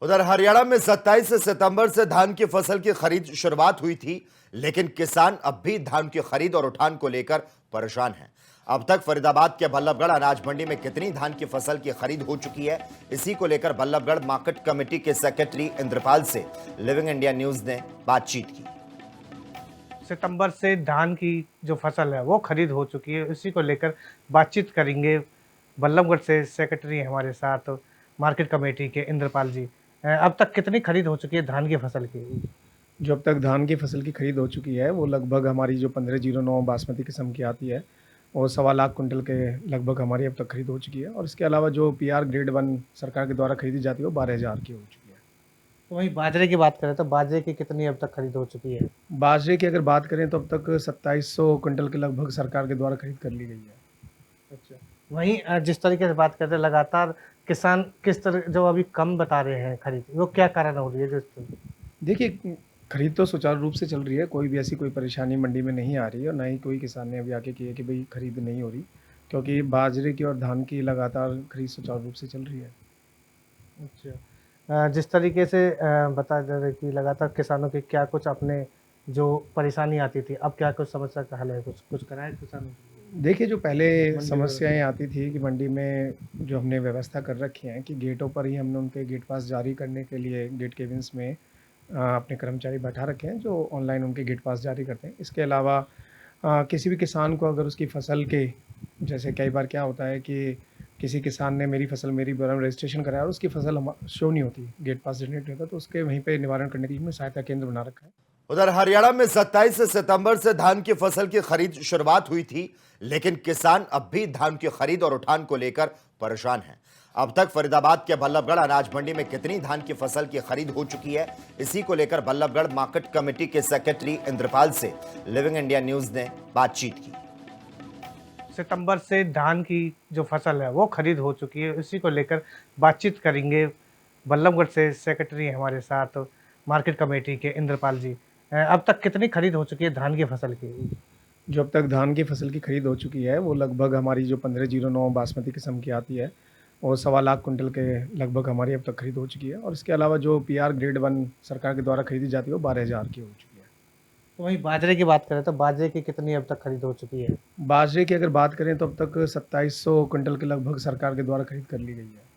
उधर हरियाणा में 27 सितंबर से धान की फसल की खरीद शुरुआत हुई थी, लेकिन किसान अब भी धान की खरीद और उठान को लेकर परेशान हैं। अब तक फरीदाबाद के बल्लभगढ़ अनाज मंडी में कितनी धान की फसल की खरीद हो चुकी है, इसी को लेकर बल्लभगढ़ मार्केट कमेटी के सेक्रेटरी इंद्रपाल से लिविंग इंडिया न्यूज ने बातचीत की। सितंबर से धान की जो फसल है वो खरीद हो चुकी है, इसी को लेकर बातचीत करेंगे। बल्लभगढ़ से सेक्रेटरी हैं हमारे साथ मार्केट कमेटी के इंद्रपाल जी। अब तक कितनी खरीद हो चुकी है धान की फसल की? जो अब तक धान की फसल की खरीद हो चुकी है वो लगभग हमारी जो 1509 बासमती किस्म की आती है और 1.25 कुंटल के लगभग हमारी अब तक खरीद हो चुकी है। और इसके अलावा जो पीआर ग्रेड 1 सरकार के द्वारा खरीदी जाती है वो 12,000 की हो चुकी है। तो वहीं बाजरे की बात करें तो बाजरे की कितनी अब तक खरीद हो चुकी है? बाजरे की अगर बात करें तो अब तक 2700 कुंटल के लगभग सरकार के द्वारा खरीद कर ली गई है। अच्छा, वहीं जिस तरीके से बात करते हैं लगातार किसान किस तरह जो अभी कम बता रहे हैं खरीद, वो क्या कारण हो रही है देखिए, खरीद तो सुचारू रूप से चल रही है, कोई भी ऐसी कोई परेशानी मंडी में नहीं आ रही है और ना ही कोई किसान ने अभी आके की है कि भाई खरीद नहीं हो रही, क्योंकि बाजरे की और धान की लगातार खरीद सुचारू रूप से चल रही है। अच्छा, जिस तरीके से बता जा रहे हैं कि लगातार किसानों के क्या कुछ अपने जो परेशानी आती थी, अब क्या कुछ समस्या का हल है? कुछ कुछ करा है किसानों के लिए? देखिए, जो पहले मंडी समस्याएँ आती थी कि मंडी में जो हमने व्यवस्था कर रखी है कि गेटों पर ही हमने उनके गेट पास जारी करने के लिए गेट केबिन्स में अपने कर्मचारी बैठा रखे हैं जो ऑनलाइन उनके गेट पास जारी करते हैं। इसके अलावा किसी भी किसान को अगर उसकी फसल के, जैसे कई बार क्या होता है कि किसी किसान ने मेरी फसल मेरी बरम रजिस्ट्रेशन कराया और उसकी फसल शो नहीं होती, गेट पास जनरेट नहीं होता, तो उसके वहीं पे निवारण करने के लिए हमने सहायता केंद्र बना रखा है। उधर हरियाणा में 27 सितंबर से धान की फसल की खरीद शुरुआत हुई थी, लेकिन किसान अब भी धान की खरीद और उठान को लेकर परेशान हैं। अब तक फरीदाबाद के बल्लभगढ़ अनाज मंडी में कितनी धान की फसल की खरीद हो चुकी है, इसी को लेकर बल्लभगढ़ मार्केट कमेटी के सेक्रेटरी इंद्रपाल से लिविंग इंडिया न्यूज ने बातचीत की। सितंबर से धान की जो फसल है वो खरीद हो चुकी है, इसी को लेकर बातचीत करेंगे। बल्लभगढ़ से सेक्रेटरी हैं हमारे साथ मार्केट कमेटी के इंद्रपाल जी। अब तक कितनी खरीद हो चुकी है धान की फसल की? जो अब तक धान की फसल की खरीद हो चुकी है वो लगभग हमारी जो 1509 बासमती किस्म की आती है और 1.25 कुंटल के लगभग हमारी अब तक खरीद हो चुकी है। और इसके अलावा जो पीआर ग्रेड 1 सरकार के द्वारा खरीदी जाती है वो 12,000 की हो चुकी है। तो वहीं बाजरे की बात करें तो बाजरे की कितनी अब तक खरीद हो चुकी है? बाजरे की अगर बात करें तो अब तक 2700 कुंटल के लगभग सरकार के द्वारा खरीद कर ली गई है।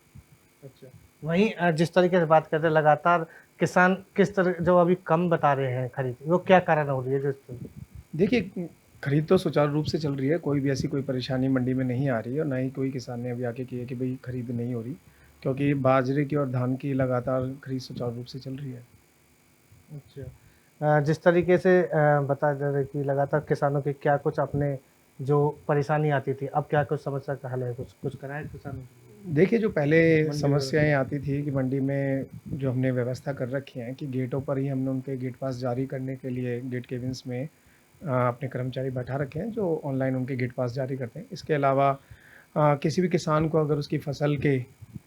अच्छा, वहीं जिस तरीके से बात करते हैं लगातार किसान किस तरह जो अभी कम बता रहे हैं खरीद, वो क्या कारण हो रही है देखिए, खरीद तो सुचारू रूप से चल रही है, कोई भी ऐसी कोई परेशानी मंडी में नहीं आ रही है और ना ही कोई किसान ने अभी आके की है कि भाई खरीद नहीं हो रही, क्योंकि बाजरे की और धान की लगातार खरीद सुचारू रूप से चल रही है। अच्छा, जिस तरीके से बता जा रहे हैं कि लगातार किसानों के क्या कुछ अपने जो परेशानी आती थी, अब क्या कुछ समस्या का हल है? कुछ कुछ करा है किसानों के लिए? देखिए, जो पहले मंडी समस्याएँ आती थी कि मंडी में जो हमने व्यवस्था कर रखी है कि गेटों पर ही हमने उनके गेट पास जारी करने के लिए गेट केबिन्स में अपने कर्मचारी बैठा रखे हैं जो ऑनलाइन उनके गेट पास जारी करते हैं। इसके अलावा किसी भी किसान को अगर उसकी फसल के,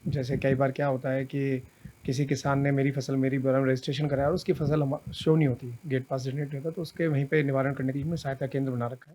जैसे कई बार क्या होता है कि किसी किसान ने मेरी फसल मेरी बरम रजिस्ट्रेशन कराया और उसकी फसल शो नहीं होती, गेट पास जनरेट नहीं होता, तो उसके वहीं पे निवारण करने के लिए हमने सहायता केंद्र बना रखा है।